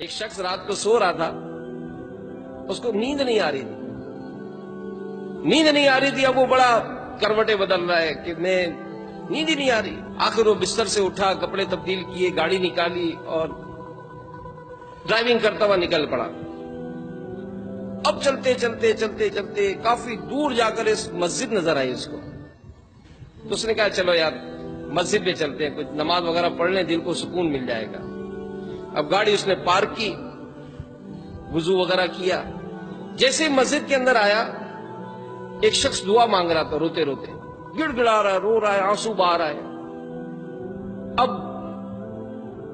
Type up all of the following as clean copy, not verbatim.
ایک شخص رات کو سو رہا تھا، اس کو نیند نہیں آ رہی تھی، اب وہ بڑا کروٹیں بدل رہا ہے کہ میں نیند ہی نہیں آ رہی۔ آخر وہ بستر سے اٹھا، کپڑے تبدیل کیے، گاڑی نکالی اور ڈرائیونگ کرتا ہوا نکل پڑا۔ اب چلتے کافی دور جا کر اس مسجد نظر آئی اس کو، تو اس نے کہا چلو یار مسجد میں چلتے ہیں، کچھ نماز وغیرہ پڑھ لیں، دل کو سکون مل جائے گا۔ اب گاڑی اس نے پارک کی، وضو وغیرہ کیا، جیسے مسجد کے اندر آیا ایک شخص دعا مانگ رہا تھا، روتے روتے گڑ گڑا رہا ہے، رو رہا ہے، آنسو بہا رہا ہے۔ اب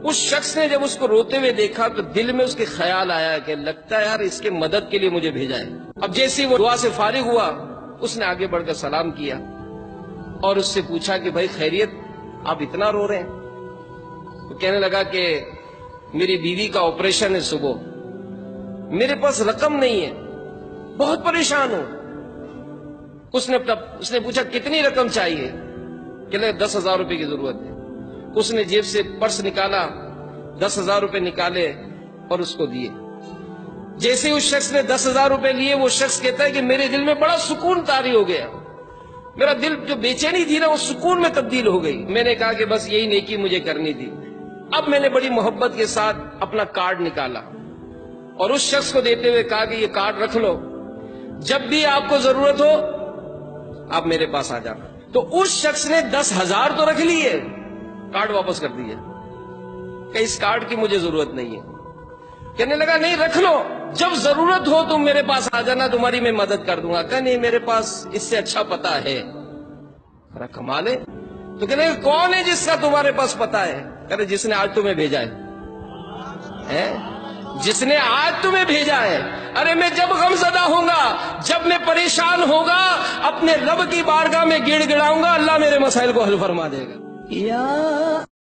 اس شخص نے جب اس کو روتے ہوئے دیکھا تو دل میں اس کے خیال آیا کہ لگتا ہے یار اس کے مدد کے لیے مجھے بھیجا ہے۔ اب جیسے وہ دعا سے فارغ ہوا، اس نے آگے بڑھ کر سلام کیا اور اس سے پوچھا کہ بھائی خیریت، آپ اتنا رو رہے ہیں؟ تو کہنے لگا کہ میری بیوی کا آپریشن ہے صبح، میرے پاس رقم نہیں ہے، بہت پریشان ہوں۔ اس نے پوچھا کتنی رقم چاہیے؟ کہ 10,000 روپے کی ضرورت ہے۔ اس نے جیب سے پرس نکالا، 10,000 روپے نکالے اور اس کو دیے۔ جیسے اس شخص نے 10,000 روپے لیے، وہ شخص کہتا ہے کہ میرے دل میں بڑا سکون طاری ہو گیا، میرا دل جو بے چینی تھی نا وہ سکون میں تبدیل ہو گئی۔ میں نے کہا کہ بس یہی نیکی مجھے کرنی تھی۔ اب میں نے بڑی محبت کے ساتھ اپنا کارڈ نکالا اور اس شخص کو دیتے ہوئے کہا کہ یہ کارڈ رکھ لو، جب بھی آپ کو ضرورت ہو آپ میرے پاس آ جانا۔ تو اس شخص نے 10,000 تو رکھ لیے، کارڈ واپس کر دیا کہ اس کارڈ کی مجھے ضرورت نہیں ہے۔ کہنے لگا نہیں رکھ لو، جب ضرورت ہو تم میرے پاس آ جانا، تمہاری میں مدد کر دوں گا۔ کہ نہیں میرے پاس اس سے اچھا پتہ ہے۔ کمال ہے۔ تو کہنے لگا کون ہے جس کا تمہارے پاس پتہ ہے؟ کہتے جس نے آج تمہیں بھیجا ہے، جس نے آج تمہیں بھیجا ہے۔ ارے میں جب غم زدہ ہوں گا، جب میں پریشان ہوگا، اپنے رب کی بارگاہ میں گڑ گڑاؤں گا، اللہ میرے مسائل کو حل فرما دے گا۔